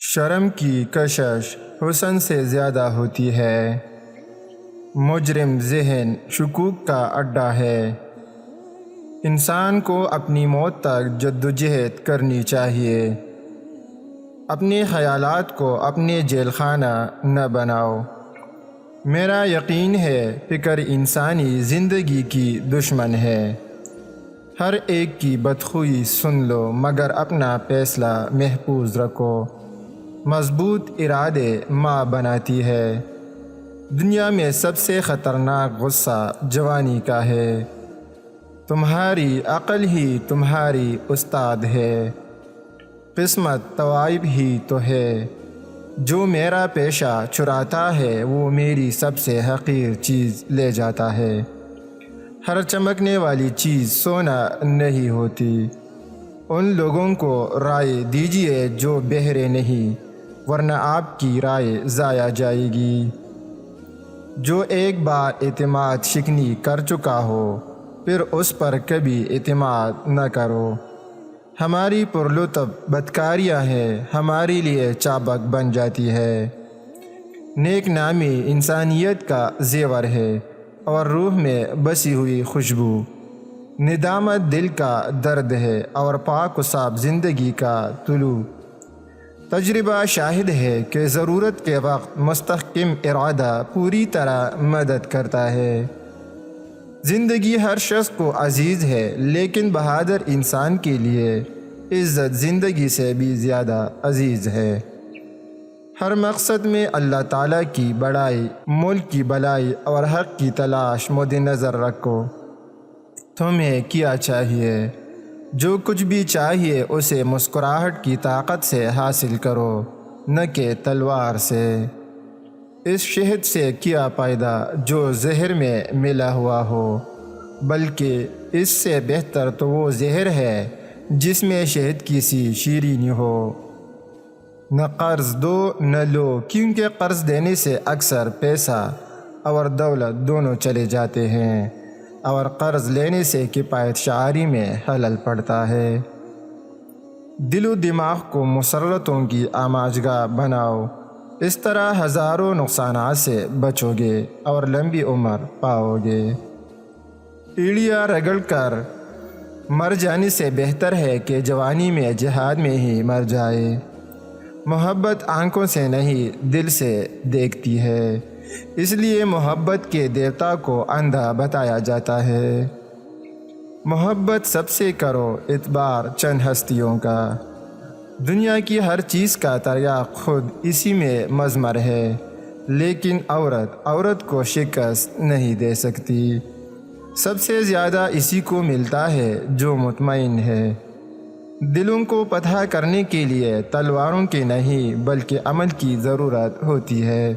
شرم کی کشش حسن سے زیادہ ہوتی ہے، مجرم ذہن شکوک کا اڈا ہے۔ انسان کو اپنی موت تک جدوجہد کرنی چاہیے۔ اپنے خیالات کو اپنے جیل خانہ نہ بناؤ۔ میرا یقین ہے فکر انسانی زندگی کی دشمن ہے۔ ہر ایک کی بدخوئی سن لو مگر اپنا فیصلہ محفوظ رکھو۔ مضبوط ارادے ماں بناتی ہے۔ دنیا میں سب سے خطرناک غصہ جوانی کا ہے۔ تمہاری عقل ہی تمہاری استاد ہے۔ قسمت طوائف ہی تو ہے۔ جو میرا پیشہ چراتا ہے وہ میری سب سے حقیر چیز لے جاتا ہے۔ ہر چمکنے والی چیز سونا نہیں ہوتی۔ ان لوگوں کو رائے دیجیے جو بہرے نہیں، ورنہ آپ کی رائے ضائع جائے گی۔ جو ایک بار اعتماد شکنی کر چکا ہو پھر اس پر کبھی اعتماد نہ کرو۔ ہماری پرلطف بدکاریاں ہیں ہمارے لیے چابک بن جاتی ہے۔ نیک نامی انسانیت کا زیور ہے اور روح میں بسی ہوئی خوشبو۔ ندامت دل کا درد ہے اور پاک و صاف زندگی کا طلوع۔ تجربہ شاہد ہے کہ ضرورت کے وقت مستحکم ارادہ پوری طرح مدد کرتا ہے۔ زندگی ہر شخص کو عزیز ہے لیکن بہادر انسان کے لیے عزت زندگی سے بھی زیادہ عزیز ہے۔ ہر مقصد میں اللہ تعالیٰ کی بڑائی، ملک کی بھلائی اور حق کی تلاش مد نظر رکھو۔ تمہیں کیا چاہیے؟ جو کچھ بھی چاہیے اسے مسکراہٹ کی طاقت سے حاصل کرو، نہ کہ تلوار سے۔ اس شہد سے کیا فائدہ جو زہر میں ملا ہوا ہو، بلکہ اس سے بہتر تو وہ زہر ہے جس میں شہد کی سی شیرینی ہو۔ نہ قرض دو نہ لو، کیونکہ قرض دینے سے اکثر پیسہ اور دولت دونوں چلے جاتے ہیں، اور قرض لینے سے کفایت شعاری میں خلل پڑتا ہے۔ دل و دماغ کو مسرتوں کی آماجگاہ بناؤ، اس طرح ہزاروں نقصانات سے بچو گے اور لمبی عمر پاؤ گے۔ ایڑیاں رگڑ کر مر جانے سے بہتر ہے کہ جوانی میں جہاد میں ہی مر جائے۔ محبت آنکھوں سے نہیں دل سے دیکھتی ہے، اس لیے محبت کے دیوتا کو اندھا بتایا جاتا ہے۔ محبت سب سے کرو اعتبار چند ہستیوں کا۔ دنیا کی ہر چیز کا تریاق خود اسی میں مضمر ہے، لیکن عورت کو شکست نہیں دے سکتی۔ سب سے زیادہ اسی کو ملتا ہے جو مطمئن ہے۔ دلوں کو فتح کرنے کے لیے تلواروں کی نہیں بلکہ عمل کی ضرورت ہوتی ہے۔